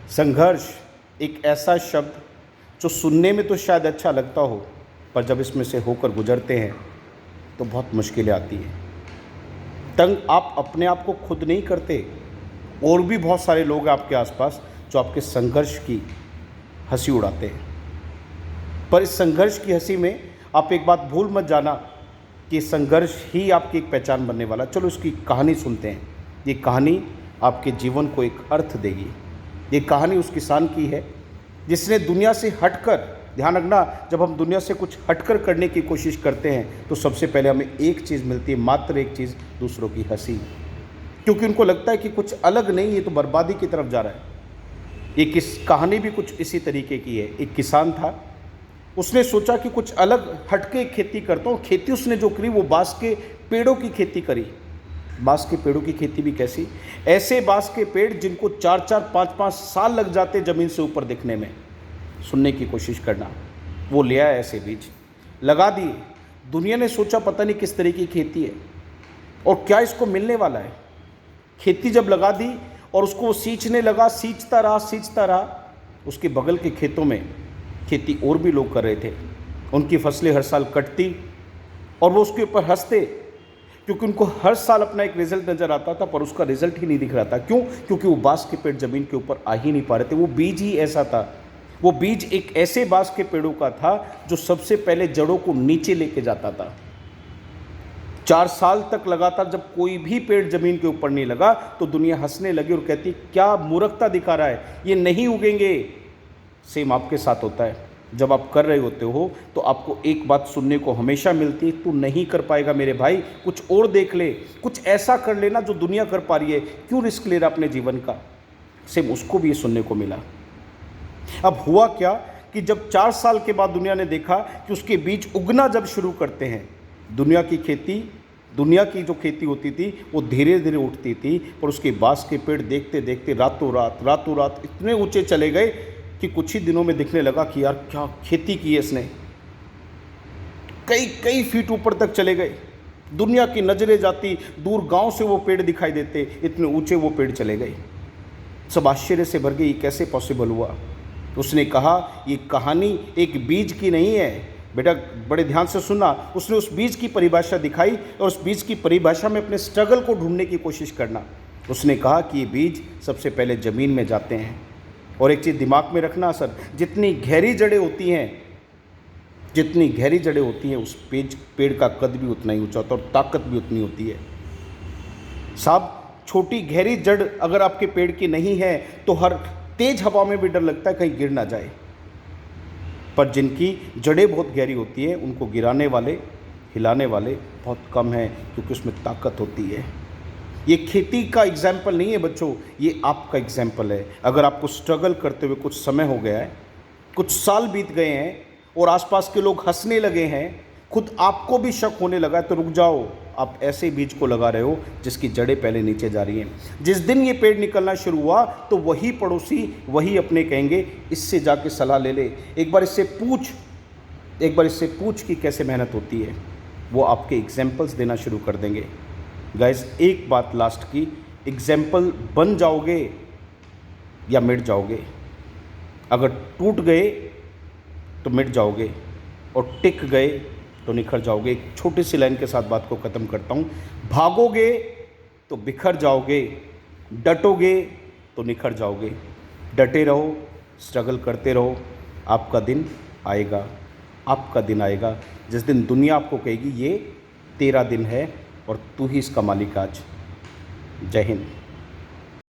संघर्ष एक ऐसा शब्द जो सुनने में तो शायद अच्छा लगता हो, पर जब इसमें से होकर गुजरते हैं तो बहुत मुश्किलें आती हैं। तंग आप अपने आप को खुद नहीं करते, और भी बहुत सारे लोग हैं आपके आसपास जो आपके संघर्ष की हंसी उड़ाते हैं। पर इस संघर्ष की हंसी में आप एक बात भूल मत जाना कि संघर्ष ही आपकी एक पहचान बनने वाला। चलो इसकी कहानी सुनते हैं। ये कहानी आपके जीवन को एक अर्थ देगी। ये कहानी उस किसान की है जिसने दुनिया से हटकर, ध्यान रखना, जब हम दुनिया से कुछ हटकर करने की कोशिश करते हैं तो सबसे पहले हमें एक चीज़ मिलती है, मात्र एक चीज़, दूसरों की हंसी। क्योंकि उनको लगता है कि कुछ अलग नहीं, ये तो बर्बादी की तरफ जा रहा है। ये कहानी भी कुछ इसी तरीके की है। एक किसान था, उसने सोचा कि कुछ अलग हटके खेती करता हूँ। खेती उसने जो करी वो बाँस के पेड़ों की खेती करी। बाँस के पेड़ों की खेती भी कैसी? ऐसे बाँस के पेड़ जिनको 4-4, 5-5 साल लग जाते ज़मीन से ऊपर दिखने में। सुनने की कोशिश करना। वो ले आया ऐसे बीज, लगा दिए। दुनिया ने सोचा पता नहीं किस तरह की खेती है और क्या इसको मिलने वाला है। खेती जब लगा दी और उसको वो सींचने लगा, सींचता रहा। उसके बगल के खेतों में खेती और भी लोग कर रहे थे। उनकी फसलें हर साल कटती और वो उसके ऊपर हंसते, क्योंकि उनको हर साल अपना एक रिजल्ट नज़र आता था, पर उसका रिजल्ट ही नहीं दिख रहा था। क्यों? क्योंकि वो बाँस के पेड़ ज़मीन के ऊपर आ ही नहीं पा रहे थे। वो बीज ही ऐसा था। वो बीज एक ऐसे बाँस के पेड़ों का था जो सबसे पहले जड़ों को नीचे लेके जाता था। 4 साल तक लगातार जब कोई भी पेड़ जमीन के ऊपर नहीं लगा तो दुनिया हंसने लगी और कहती क्या मूर्खता दिखा रहा है, ये नहीं उगेंगे। सेम आपके साथ होता है। जब आप कर रहे होते हो तो आपको एक बात सुनने को हमेशा मिलती है, तू नहीं कर पाएगा मेरे भाई, कुछ और देख ले, कुछ ऐसा कर लेना जो दुनिया कर पा रही है, क्यों रिस्क ले रहा अपने जीवन का। सेम उसको भी ये सुनने को मिला। अब हुआ क्या कि जब 4 साल के बाद दुनिया ने देखा कि उसके बीज उगना जब शुरू करते हैं, दुनिया की जो खेती होती थी वो धीरे धीरे उठती थी, पर उसके बाँस के पेड़ देखते देखते रातों रात इतने ऊंचे चले गए कि कुछ ही दिनों में दिखने लगा कि यार क्या खेती की है इसने। कई फीट ऊपर तक चले गए। दुनिया की नजरें जाती, दूर गांव से वो पेड़ दिखाई देते, इतने ऊंचे वो पेड़ चले गए। सब आश्चर्य से भर गए, ये कैसे पॉसिबल हुआ। उसने कहा ये कहानी एक बीज की नहीं है बेटा, बड़े ध्यान से सुनना। उसने उस बीज की परिभाषा दिखाई और उस बीज की परिभाषा में अपने स्ट्रगल को ढूंढने की कोशिश करना। उसने कहा कि ये बीज सबसे पहले ज़मीन में जाते हैं। और एक चीज़ दिमाग में रखना सर, जितनी गहरी जड़ें होती हैं उस पेड़ का कद भी उतना ही ऊंचा होता है और ताकत भी उतनी होती है। साहब, छोटी गहरी जड़ अगर आपके पेड़ की नहीं है तो हर तेज हवा में भी डर लगता है कहीं गिर ना जाए। पर जिनकी जड़ें बहुत गहरी होती हैं उनको गिराने वाले, हिलाने वाले बहुत कम हैं, क्योंकि उसमें ताकत होती है। ये खेती का एग्जाम्पल नहीं है बच्चों, ये आपका एग्जाम्पल है। अगर आपको स्ट्रगल करते हुए कुछ समय हो गया है, कुछ साल बीत गए हैं और आसपास के लोग हंसने लगे हैं, खुद आपको भी शक होने लगा है, तो रुक जाओ। आप ऐसे बीज को लगा रहे हो जिसकी जड़ें पहले नीचे जा रही हैं। जिस दिन ये पेड़ निकलना शुरू हुआ तो वही पड़ोसी, वही अपने कहेंगे इससे जाके सलाह ले ले, एक बार इससे पूछ कि कैसे मेहनत होती है। वो आपके एग्जाम्पल्स देना शुरू कर देंगे। गाइस, एक बात लास्ट की, एग्जाम्पल बन जाओगे या मिट जाओगे। अगर टूट गए तो मिट जाओगे और टिक गए तो निखर जाओगे। एक छोटी सी लाइन के साथ बात को ख़त्म करता हूँ। भागोगे तो बिखर जाओगे, डटोगे तो निखर जाओगे। डटे रहो, स्ट्रगल करते रहो। आपका दिन आएगा जिस दिन दुनिया आपको कहेगी ये तेरा दिन है और तू ही इसका मालिक आज। जय हिंद।